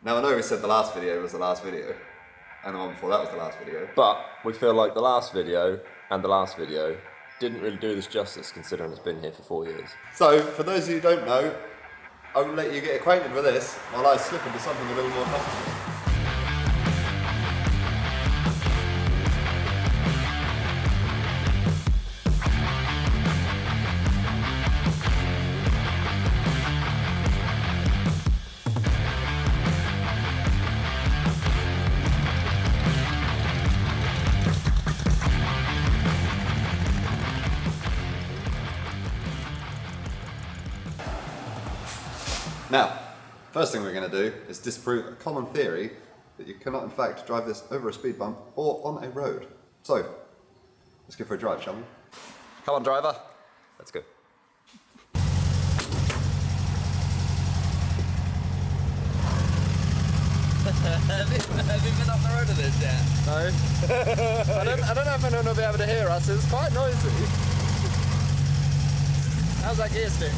Now I know we said the last video was the last video, and the one before that was the last video. But we feel like the last video and the last video didn't really do this justice considering it's been here for 4 years. So, for those of you who don't know, I will let you get acquainted with this while I slip into something a little more comfortable. Now, first thing we're going to do is disprove a common theory that you cannot in fact drive this over a speed bump or on a road. So, let's go for a drive, shall we? Come on, driver. Let's go. Have you been up the road of this yet? No. I don't know if anyone will be able to hear us. It's quite noisy. How's that gear stick?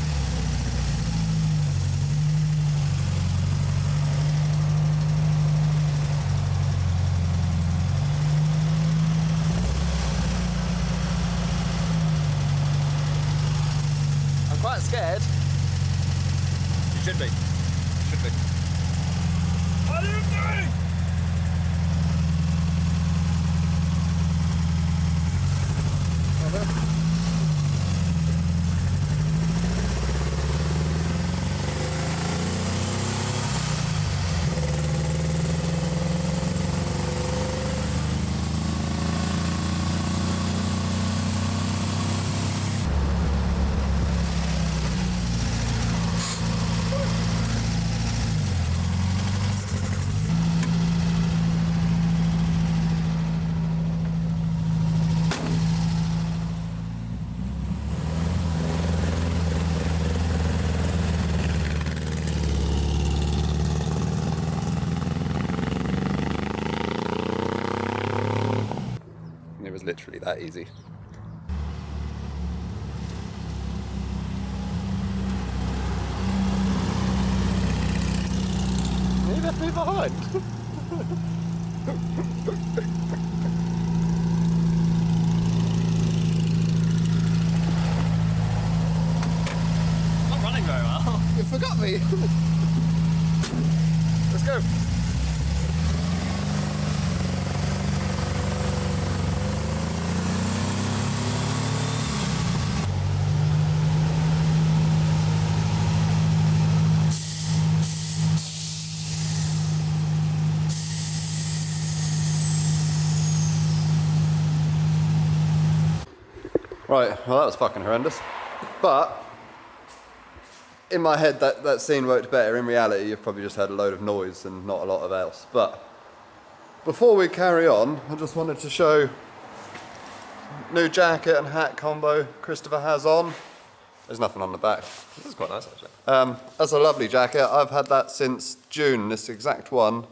I'm quite scared. You should be. Should be. What are you doing? It was literally that easy. You left me behind. Not running very well. You forgot me! Let's go. Right, well that was fucking horrendous. But, in my head that scene worked better. In reality, you've probably just had a load of noise and not a lot of else. But, before we carry on, I just wanted to show new jacket and hat combo Christopher has on. There's nothing on the back. This is quite nice actually. That's a lovely jacket. I've had that since June, this exact one,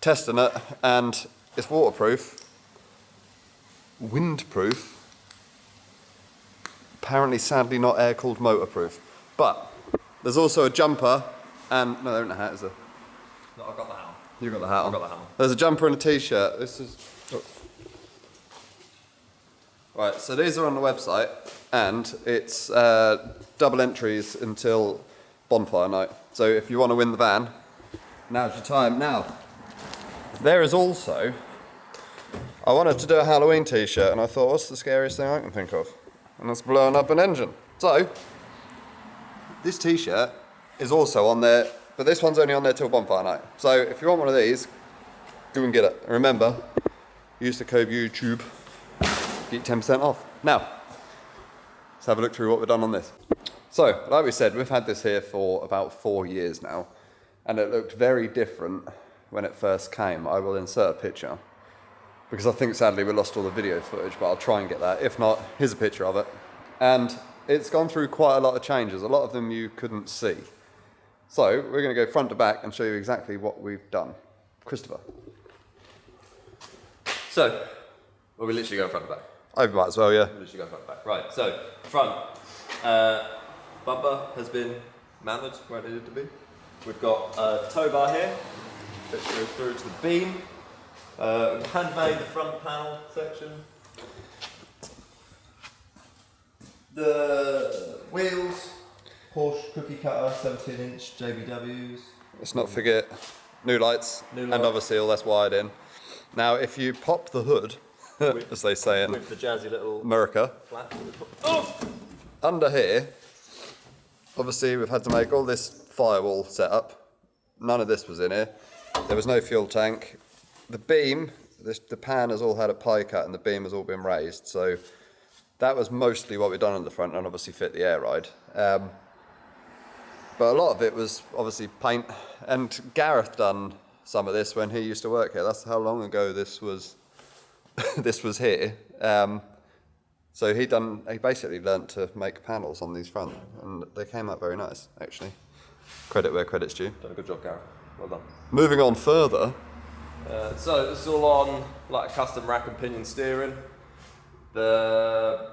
testing it, and it's waterproof, windproof, apparently sadly not air-cooled motorproof. But there's also a jumper, and no, there isn't a hat, is there? No, I've got the helm. You got the hat on. I've got the hat on. There's a jumper and a t-shirt. This is... Oh. Right, so these are on the website, and it's double entries until bonfire night. So if you want to win the van, now's your time. Now, there is also... I wanted to do a Halloween t-shirt, and I thought, what's the scariest thing I can think of? And that's blowing up an engine. So, this t-shirt is also on there, but this one's only on there till bonfire night. So if you want one of these, go and get it. And remember, use the code YouTube, get 10% off. Now, let's have a look through what we've done on this. So, like we said, we've had this here for about 4 years now, and it looked very different when it first came. I will insert a picture, because I think sadly we lost all the video footage, but I'll try and get that. If not, here's a picture of it. And it's gone through quite a lot of changes. A lot of them you couldn't see. So we're going to go front to back and show you exactly what we've done. Christopher. So, well, we literally go front to back. I might as well, yeah. We literally go front to back. Right, so, front. Bumper has been mounted where it needed to be. We've got a tow bar here, which goes through to the beam. Handmade the front panel section. The wheels, Porsche cookie cutter, 17-inch JBWs. Let's not forget new lights, New and lights. obviously all that's wired in. Now, if you pop the hood, as they say in With the jazzy little America, flap. Oh! under here, obviously we've had to make all this firewall setup. None of this was in here. There was no fuel tank. The beam, the pan has all had a pie cut and the beam has all been raised. So that was mostly what we've done on the front, and obviously fit the air ride. But a lot of it was obviously paint, and Gareth done some of this when he used to work here. That's how long ago this was. This was here. So he basically learnt to make panels on these front, and they came out very nice, actually. Credit where credit's due. Done a good job, Gareth. Well done. Moving on further. So this is all on like a custom rack and pinion steering. The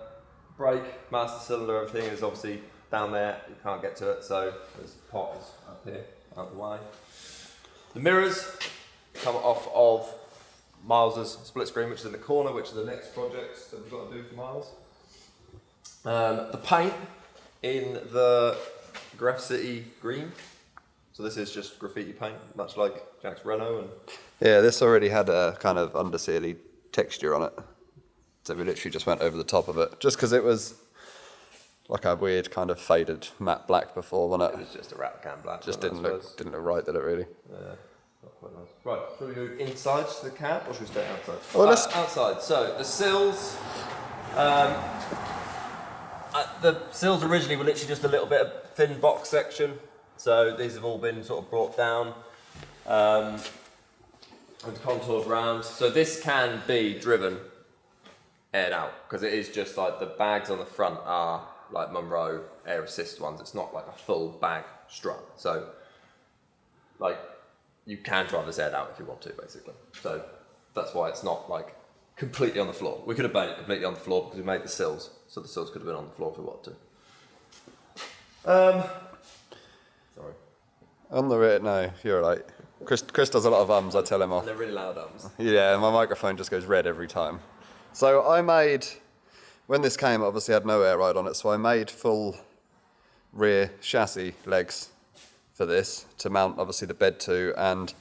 brake, master cylinder, everything is obviously down there. You can't get to it, so this pot is up here, out the way. The mirrors come off of Miles's split screen, which is in the corner, which is the next project that we've got to do for Miles. The paint in the graffiti green. So this is just graffiti paint, much like Jack's Renault. And Yeah, this already had a kind of undersealy texture on it. So we literally just went over the top of it, just because it was like a weird kind of faded matte black before, wasn't it it? was just a rat can black. Just wasn't it, I suppose? didn't look right, did it really? Not quite nice. Right, shall we move inside to the cab, or should we stay outside? Well, let's- outside. So the sills. The sills originally were literally just a little bit of thin box section. So these have all been sort of brought down and contoured round. So this can be driven aired out, because it is just like the bags on the front are like Monroe air assist ones. It's not like a full bag strut. So like you can drive this aired out if you want to, basically. So that's why it's not like completely on the floor. We could have made it completely on the floor because we made the sills, so the sills could have been on the floor if we wanted to. Sorry. On the rear, no, you're right. Chris does a lot of ums, I tell him off. They're really loud ums. Yeah, my microphone just goes red every time. So I made, when this came, obviously had no air ride on it, so I made full rear chassis legs for this to mount obviously the bed to and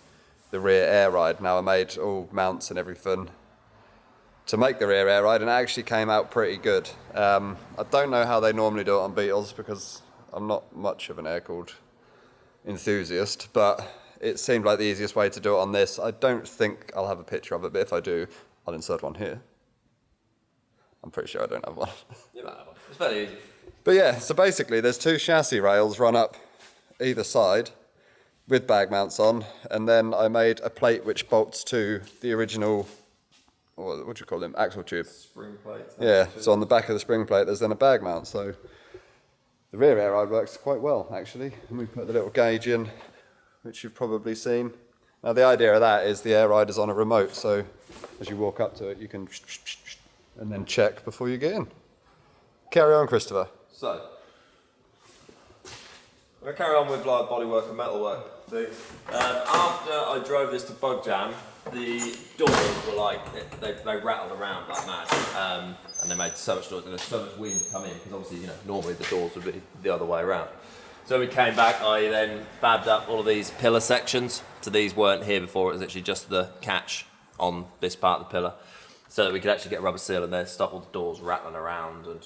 the rear air ride. Now I made all mounts and everything to make the rear air ride, and it actually came out pretty good. I don't know how they normally do it on Beetles because I'm not much of an air-cooled enthusiast, but it seemed like the easiest way to do it on this. I don't think I'll have a picture of it, but if I do, I'll insert one here. I'm pretty sure I don't have one. You might have one. It's fairly easy. But yeah, so basically there's two chassis rails run up either side with bag mounts on, and then I made a plate which bolts to the original, or what do you call them, axle tube. Spring plates. Yeah, so on the back of the spring plate there's then a bag mount, so the rear air ride works quite well actually. And we put the little gauge in, which you've probably seen. Now the idea of that is the air ride is on a remote, so as you walk up to it you can and then check before you get in. Carry on, Christopher. So, I'm going to carry on with like bodywork and metalwork things. After I drove this to Bug Jam, the doors were like, they rattled around like mad, and they made so much noise, and there's so much wind come in, because obviously, you know, normally the doors would be the other way around. So we came back, I then fabbed up all of these pillar sections, so these weren't here before, it was actually just the catch on this part of the pillar, so that we could actually get a rubber seal in there, stop all the doors rattling around and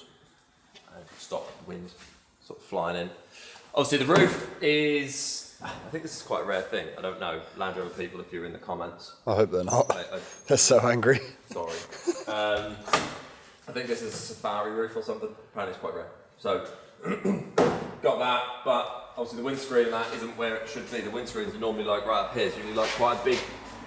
stop wind sort of flying in. Obviously the roof is, I think this is quite a rare thing, I don't know, Land Rover people if you're in the comments. I hope they're not. I They're so angry. sorry. I think this is a safari roof or something, apparently it's quite rare. So, got that, but obviously the windscreen and that isn't where it should be. The windscreens are normally like right up here, so you need like quite a big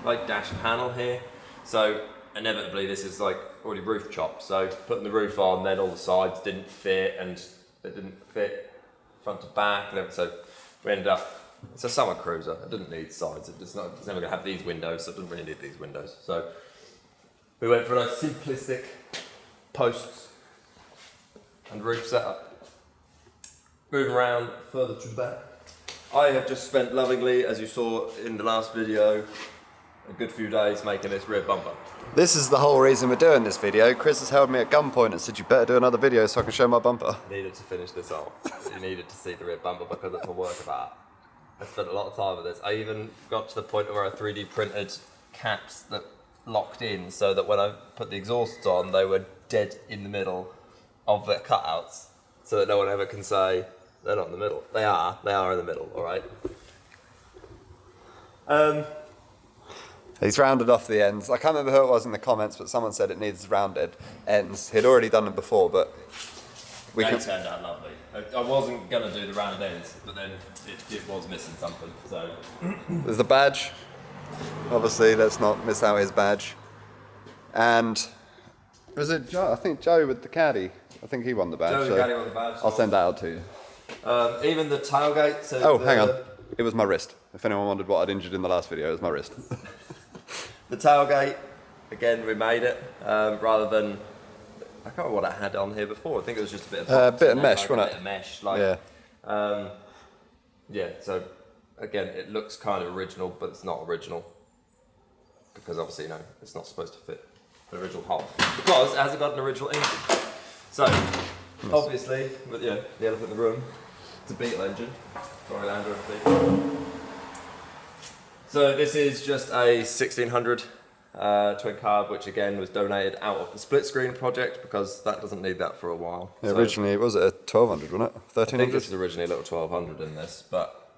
like dash panel here. So inevitably this is like already roof chopped. So putting the roof on, then all the sides didn't fit, and they didn't fit front to back and everything. So we ended up, it's a summer cruiser, it didn't need sides, it's never going to have these windows, so it doesn't really need these windows. So we went for a simplistic posts and roof setup. Moving around further to the back, I have just spent lovingly, as you saw in the last video, a good few days making this rear bumper. This is the whole reason we're doing this video. Chris has held me at gunpoint and said you better do another video so I can show my bumper. I needed to finish this off. You needed to see the rear bumper because it's a work of art. I spent a lot of time with this. I even got to the point where I 3D printed caps that locked in so that when I put the exhausts on, they were dead in the middle of the cutouts so that no one ever can say they're not in the middle. They are in the middle, all right? He's rounded off the ends. I can't remember who it was in the comments, but someone said it needs rounded ends. He'd already done them before, but They turned out lovely. I wasn't going to do the rounded ends, but then it was missing something, so... There's the badge. Obviously, let's not miss out his badge. And was it Joe? I think Joe with the caddy. I think he won the badge. Joe the caddy won the badge. I'll send that out to you. Even the tailgate. So oh, hang on. It was my wrist. If anyone wondered what I'd injured in the last video, it was my wrist. The tailgate, again, we made it rather than. I can't remember what I had on here before. I think it was just a bit of mesh, wasn't it? A bit of mesh, like. Yeah. Yeah. So again, it looks kind of original, but it's not original because obviously, it's not supposed to fit the original hull because it hasn't got an original engine. So obviously, with the elephant in the room, it's a Beetle engine. Sorry, Land Rover. So this is just a 1600 twin carb, which again was donated out of the split screen project because that doesn't need that for a while. Yeah, so originally, was it a 1200, wasn't it? 1300? I think this was originally a little 1200 in this, but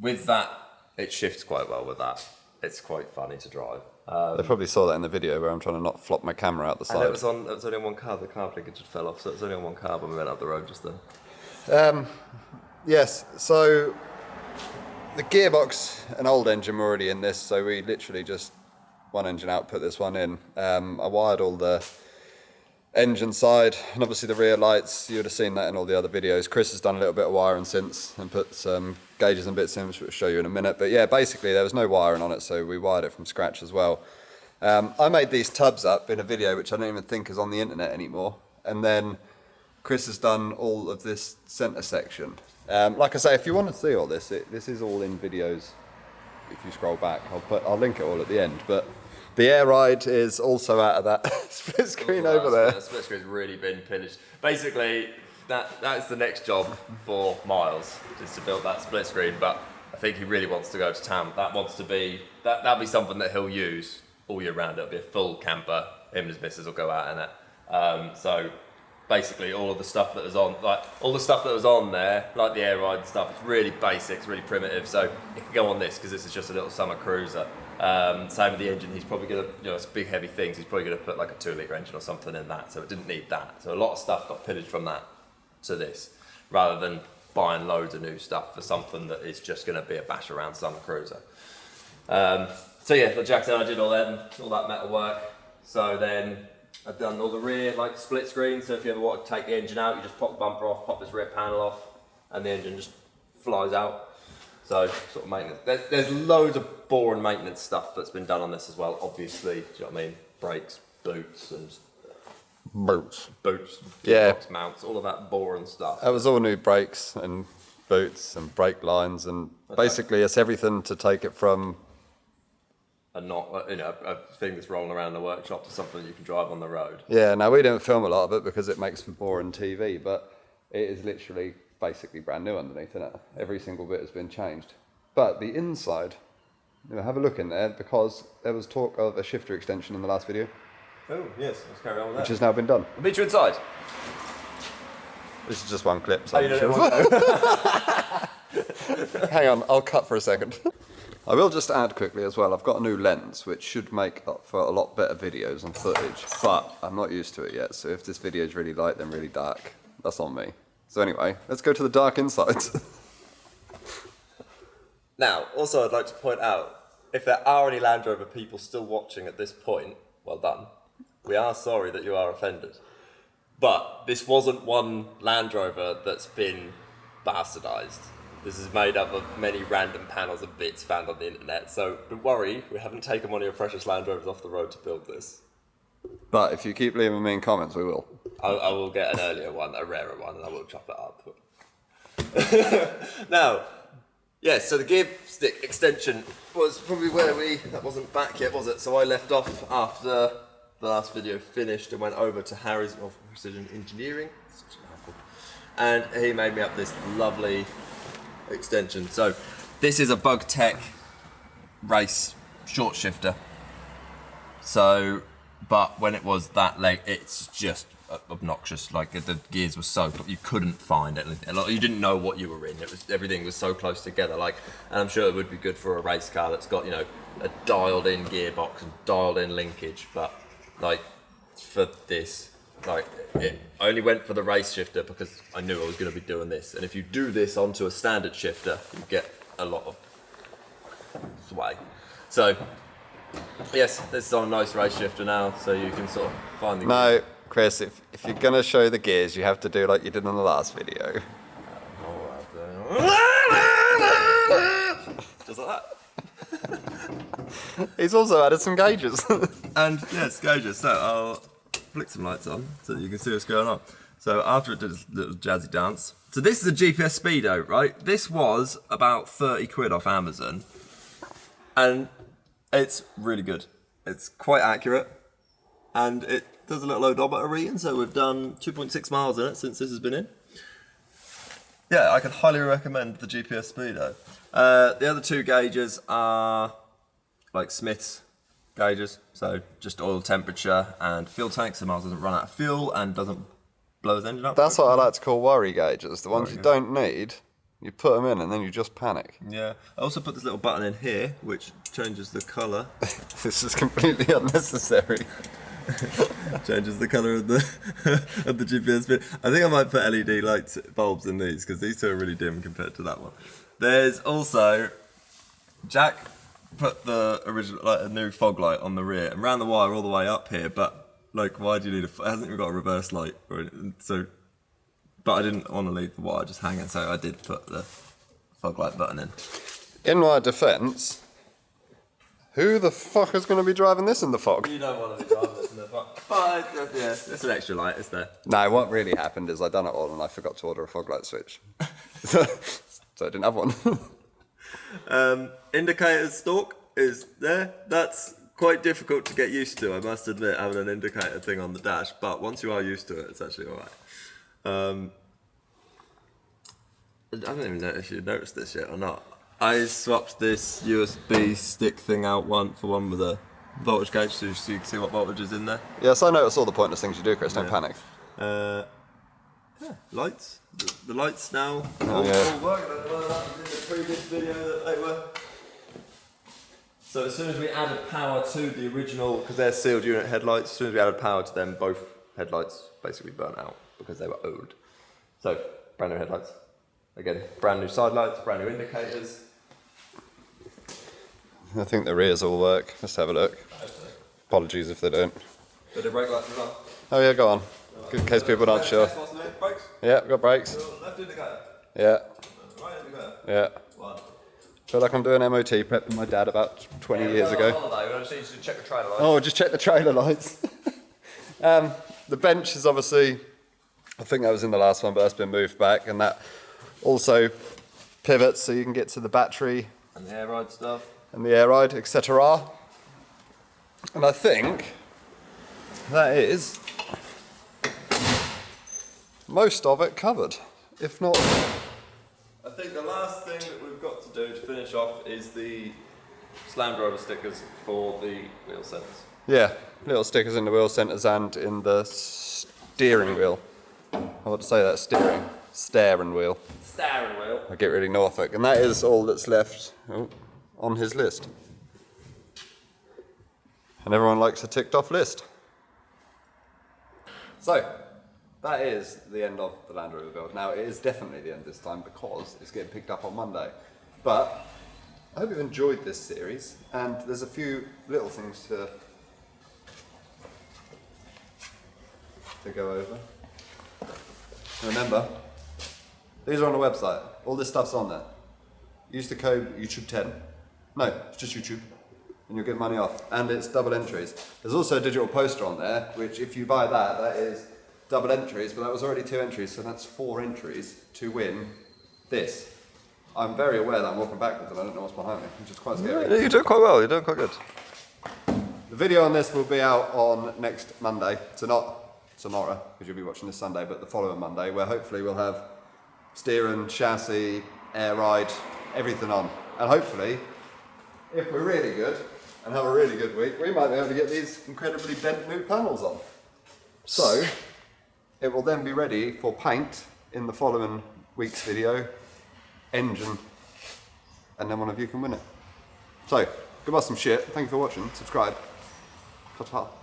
with that, it shifts quite well with that. It's quite funny to drive. They probably saw that in the video where I'm trying to not flop my camera out the side. And it was only on one carb. The carb link just fell off, so it was only on one carb when we went up the road just then. Yes, so the gearbox, an old engine, were already in this, so we literally just one engine out, put this one in. I wired all the engine side and obviously the rear lights. You would have seen that in all the other videos. Chris has done a little bit of wiring since and put some gauges and bits in, which we'll show you in a minute. But yeah, basically there was no wiring on it, so we wired it from scratch as well. I made these tubs up in a video which I don't even think is on the internet anymore, and then Chris has done all of this centre section. Like I say, if you want to see all this, this is all in videos. If you scroll back, I'll link it all at the end. But the air ride is also out of that split screen over there. The split screen's really been pillaged. Basically, that's the next job for Miles, is to build that split screen. But I think he really wants to go to town. That'll be something that he'll use all year round. It'll be a full camper. Him and his missus will go out in it. So basically, all of the stuff that was on there, like the air ride and stuff, it's really basic, it's really primitive. So it can go on this because this is just a little summer cruiser. Same with the engine. He's probably gonna, it's big heavy things. He's probably gonna put like a 2-litre engine or something in that. So it didn't need that. So a lot of stuff got pillaged from that to this, rather than buying loads of new stuff for something that is just gonna be a bash around summer cruiser. So yeah, like Jack said, I did all that metal work. So then I've done all the rear, like split screen. So if you ever want to take the engine out, you just pop the bumper off, pop this rear panel off, and the engine just flies out. So sort of maintenance. There's loads of boring maintenance stuff that's been done on this as well. Obviously, do you know what I mean? Brakes, boots, and Boots, yeah, mounts, all of that boring stuff. That was all new brakes and boots and brake lines, and basically it's everything to take it from a thing that's rolling around the workshop to something you can drive on the road. Yeah, now we didn't film a lot of it because it makes for boring TV, but it is literally basically brand new underneath, isn't it? Every single bit has been changed. But the inside, have a look in there, because there was talk of a shifter extension in the last video. Oh, yes, let's carry on with that. Which has now been done. I'll meet you inside. This is just one clip. So hang on, I'll cut for a second. I will just add quickly as well, I've got a new lens which should make up for a lot better videos and footage, but I'm not used to it yet, so if this video is really light then really dark, that's on me. So anyway, let's go to the dark insides. Now, also I'd like to point out, if there are any Land Rover people still watching at this point, well done. We are sorry that you are offended. But this wasn't one Land Rover that's been bastardised. This is made up of many random panels and bits found on the internet. So don't worry, we haven't taken one of your precious Land Rovers off the road to build this. But if you keep leaving me in comments, we will. I will get an earlier one, a rarer one, and I will chop it up. Now, Yeah, so the gear stick extension was probably where that wasn't back yet, was it? So I left off after the last video finished and went over to Harry's of Precision Engineering, such a mouthful, and he made me up this lovely extension. So this is a Bug Tech race short shifter. So, but when it was that late, it's just obnoxious. Like the gears were so, you couldn't find it. You didn't know what you were in. Everything was so close together. Like, and I'm sure it would be good for a race car that's got, you know, a dialed-in gearbox and dialed-in linkage. But like for this, like it only went for the race shifter because I knew I was going to be doing this. And if you do this onto a standard shifter, you get a lot of sway. So yes, this is on a nice race shifter now, so you can sort of find the No, Chris, if you're going to show the gears, you have to do like you did in the last video. Just like that. He's also added some gauges. And yes, gauges. So I'll flick some lights on so that you can see what's going on. So after it did its little jazzy dance. So this is a GPS speedo, right? This was about 30 quid off Amazon. And it's really good. It's quite accurate. And it does a little odometer reading, so we've done 2.6 miles in it since this has been in. Yeah, I can highly recommend the GPS speedo. The other two gauges are like Smith's gauges, so just oil temperature and fuel tank, so Miles doesn't run out of fuel and doesn't blow his engine up. That's what I like to call worry gauges. The ones you don't need, you put them in and then you just panic. Yeah, I also put this little button in here, which changes the colour. This is completely unnecessary. Changes the colour of the of the GPS speed. I think I might put LED lights bulbs in these because these two are really dim compared to that one. There's also Jack put the original, like a new fog light on the rear and ran the wire all the way up here. But like, why do you need it hasn't even got a reverse light? So, but I didn't want to leave the wire just hanging, so I did put the fog light button in. In my defence, who the fuck is going to be driving this in the fog? You don't want to be driving this in the fog. But yeah, it's an extra light, it's there. No, what really happened is I done it all and I forgot to order a fog light switch. So I didn't have one. Indicator stalk is there. That's quite difficult to get used to, I must admit, having an indicator thing on the dash, but once you are used to it, it's actually alright. I don't even know if you noticed this yet or not. I swapped this USB stick thing out for one with a voltage gauge so you can see what voltage is in there. Yes, I notice all the pointless things you do, Chris, don't panic. Yeah, lights. The lights now all work. I don't know whether that was in the previous video that they were. So as soon as we added power to the original, because they're sealed unit headlights, as soon as we added power to them, both headlights basically burnt out because they were old. So, brand new headlights. Again, brand new side lights, brand new indicators. I think the rears all work. Let's have a look. Apologies if they don't. But the brake lights as well. Oh yeah, go on. In case people aren't sure. Brakes. Yeah, got brakes. Left indicator. Yeah, Right indicator. yeah. One. Feel like I'm doing MOT prep with my dad about 20 years ago. Holiday. We just need to check the trailer lights. Oh, just check the trailer lights. The bench is obviously, I think that was in the last one, but that's been moved back, and that also pivots so you can get to the battery And the air ride stuff. and the air ride, etc. And I think that is most of it covered, if not. I think the last thing that we've got to do to finish off is the Slamrover stickers for the wheel centers. Yeah, little stickers in the wheel centers and in the steering wheel. I want to say that steering wheel. Steering wheel. I get really Norfolk, and that is all that's left on his list. And everyone likes a ticked off list. So, that is the end of the Land Rover build. Now, it is definitely the end this time because it's getting picked up on Monday. But I hope you've enjoyed this series, and there's a few little things to go over. Remember, these are on the website. All this stuff's on there. Use the code YouTube10. No, it's just YouTube, and you'll get money off. And it's double entries. There's also a digital poster on there, which if you buy that, that is double entries, but that was already 2 entries, so that's 4 entries to win this. I'm very aware that I'm walking backwards and I don't know what's behind me, which is quite scary. Yeah, you're doing quite well. You're doing quite good. The video on this will be out on next Monday, so not tomorrow, because you'll be watching this Sunday, but the following Monday, where hopefully we'll have steering, chassis, air ride, everything on. And hopefully, if we're really good and have a really good week, we might be able to get these incredibly bent new panels on. So, it will then be ready for paint in the following week's video, engine, and then one of you can win it. So, give us some shit. Thank you for watching. Subscribe. Ta-ta.